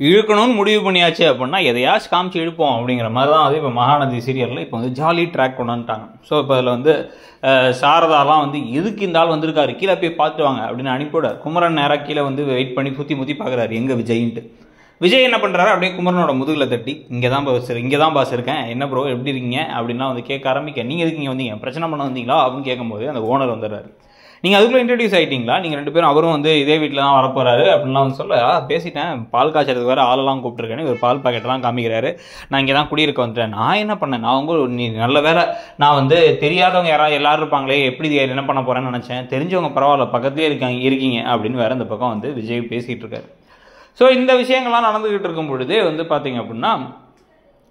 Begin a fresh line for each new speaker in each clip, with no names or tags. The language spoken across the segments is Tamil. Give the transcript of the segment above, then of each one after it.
இழுக்கணும்னு முடிவு பண்ணியாச்சு அப்படின்னா எதையாச்சும் காமிச்சு இழுப்போம் அப்படிங்கிற மாதிரி தான் வந்து இப்போ மகாநதி சீரியலில் இப்போ வந்து ஜாலி ட்ராக் கொண்டாந்துட்டாங்க. ஸோ இப்போ அதில் வந்து சாரதாலாம் வந்து எதுக்கு இந்த ஆள் வந்திருக்காரு, கீழே போய் பார்த்துட்டு வாங்க அப்படின்னு அனுப்பிவிட குமரன் நேராக கீழே வந்து வெயிட் பண்ணி முத்தி பார்க்குறாரு எங்கே விஜய்ன்ட்டு. விஜய் என்ன பண்ணுறாரு, அப்படியே குமரனோட முதுகில் தட்டி இங்கே தான் பாஸ் இருக்கேன், என்ன ப்ரோ எப்படி இருக்கீங்க அப்படின்லாம் வந்து கேட்க ஆரம்பிக்க, நீங்கள் எதுக்கு இங்கே வந்தீங்க, பிரச்சனை பண்ண வந்தீங்களா அப்படின்னு கேட்கும்போது அந்த ஓனர் வந்துடுறாரு. நீங்கள் அதுக்குள்ளே இன்ட்ரடியூஸ் ஆகிட்டீங்களா, நீங்கள் 2 பேரும், அவரும் வந்து இதே வீட்டில் தான் வரப்போறாரு அப்படின்லாம் வந்து சொல்ல, பேசிட்டேன், பால் காய்ச்சறதுக்கு வேறு ஆளெல்லாம் கூப்பிட்டுருக்கேன்னு ஒரு பால் பாக்கெட்டெல்லாம் காமிக்கிறாரு. நான் இங்கே தான் குடியிருக்க வந்துட்டேன். நான் என்ன பண்ணேன், நான் உங்க நீ நல்ல வேலை, நான் வந்து தெரியாதவங்க எல்லாரும் இருப்பாங்களே, எப்படி என்ன பண்ண போகிறேன்னு நினச்சேன், தெரிஞ்சவங்க பரவாயில்ல பக்கத்துலேயே இருக்கீங்க அப்படின்னு வேறு இந்த பக்கம் வந்து விஜய் பேசிகிட்டு இருக்காரு. ஸோ இந்த விஷயங்கள்லாம் நடந்துக்கிட்டு இருக்கும் பொழுதே வந்து பார்த்தீங்க அப்படின்னா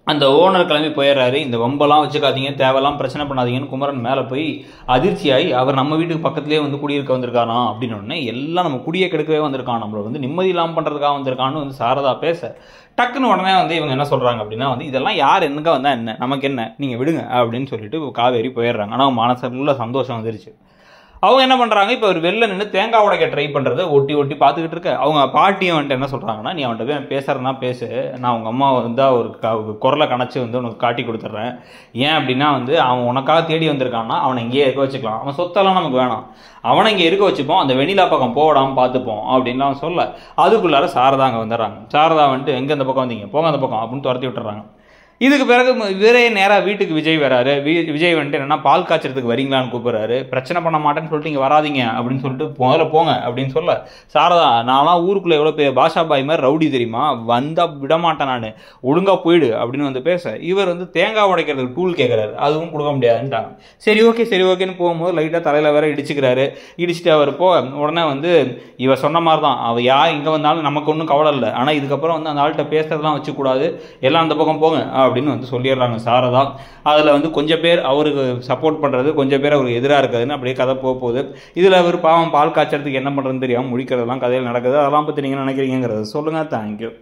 அந்த ஓனர் கிளம்பி போயிடுறாரு. இந்த வம்பெல்லாம் வச்சுக்காதீங்க, தேவையெல்லாம் பிரச்சனை பண்ணாதீங்கன்னு குமரன் மேலே போய் அதிர்ச்சியாகி, அவர் நம்ம வீட்டுக்கு பக்கத்துலேயே வந்து குடியிருக்க வந்திருக்கானா அப்படின்னு உடனே எல்லாம் நம்ம குடியை கெடுக்கவே வந்திருக்கான், நம்மளை வந்து நிம்மதி இல்லாமல் பண்ணுறதுக்காக வந்திருக்கான்னு வந்து சாரதா பேச, டக்குன்னு உடனே வந்து இவங்க என்ன சொல்கிறாங்க அப்படின்னா வந்து இதெல்லாம் யார் என்னங்க வந்தால் என்ன, நமக்கு என்ன, நீங்கள் விடுங்க அப்படின்னு சொல்லிட்டு காவேரி போயிடுறாங்க. ஆனால் மனசுக்குள்ள சந்தோஷம் வந்துருச்சு. அவங்க என்ன பண்ணுறாங்க, இப்போ ஒரு வெளில நின்று தேங்காய் உடைக்க ட்ரை பண்ணுறதை ஒட்டி பார்த்துக்கிட்டு இருக்க, அவங்க பாட்டியும் வந்துட்டு என்ன சொல்கிறாங்கன்னா, நீ அவன்கிட்ட போய் பேசுகிறனா பேசு, நான் உங்கள் அம்மா வந்து ஒரு குரலை கணச்சி வந்து உனக்கு காட்டி கொடுத்துட்றேன். ஏன் அப்படின்னா வந்து அவன் உனக்காக தேடி வந்திருக்கான்னா அவனை இங்கேயே இருக்க வச்சுக்கலாம், அவன் சொத்தெல்லாம் நமக்கு வேணாம், அவனை இங்கே இருக்க வச்சுப்போம், அந்த வெண்ணிலா பக்கம் போடாமல் பார்த்துப்போம் அப்படின்லாம் சொல்ல, அதுக்குள்ளார சாரதா அங்கே வந்துடுறாங்க. சாரதா வந்துட்டு எங்கே அந்த பக்கம் வந்தீங்க, போங்க அந்த பக்கம் அப்படின்னு துரத்தி விட்டுறாங்க. இதுக்கு பிறகு வேறே நேராக வீட்டுக்கு விஜய் வராரு. விஜய் வந்துட்டு என்னன்னா பால் காய்ச்சறதுக்கு வரீங்களான்னு கூப்பிட்றாரு. பிரச்சனை பண்ண மாட்டேன்னு சொல்லிட்டு இங்கே வராதிங்க அப்படின்னு சொல்லிட்டு முதல்ல போங்க அப்படின்னு சொல்ல, சாரதா நான்லாம் ஊருக்குள்ளே எவ்வளோ பேர் பாஷா பாய் மாதிரி ரவுடி தெரியுமா, வந்தால் விடமாட்டேன் நான், ஒழுங்காக போயிடு அப்படின்னு வந்து பேச, இவர் வந்து தேங்காய் உடைக்கிறதுக்கு டூல் கேட்குறாரு, அதுவும் கொடுக்க முடியாதுன்ட்டாங்க. சரி ஓகேன்னு போகும்போது லைட்டாக தலையில் வேற இடிச்சுட்டு அவர் உடனே வந்து இவ சொன்ன மாதிரி தான், அவள் இங்கே வந்தாலும் நமக்கு ஒன்றும் கவலை இல்லை, ஆனால் இதுக்கப்புறம் வந்து அந்த ஆள்கிட்ட பேசுறதுலாம் வச்சுக்கூடாது, எல்லாம் அந்த பக்கம் போங்க அப்படின்னு வந்து சொல்லிடுறாங்க சாரதா. அதில் வந்து கொஞ்சம் பேர் அவருக்கு சப்போர்ட் பண்ணுறது, கொஞ்சம் பேர் அவருக்கு எதிராக இருக்குதுன்னு அப்படியே கதை போகுது. இதில் அவர் பாவம் பால் காய்ச்சறதுக்கு என்ன பண்ணுறதுன்னு தெரியாமல் முடிக்கிறதெல்லாம் கதையில் நடக்குது. அதெல்லாம் பற்றி நீங்கள் நினைக்கிறீங்கிறத சொல்லுங்கள். தேங்க்யூ.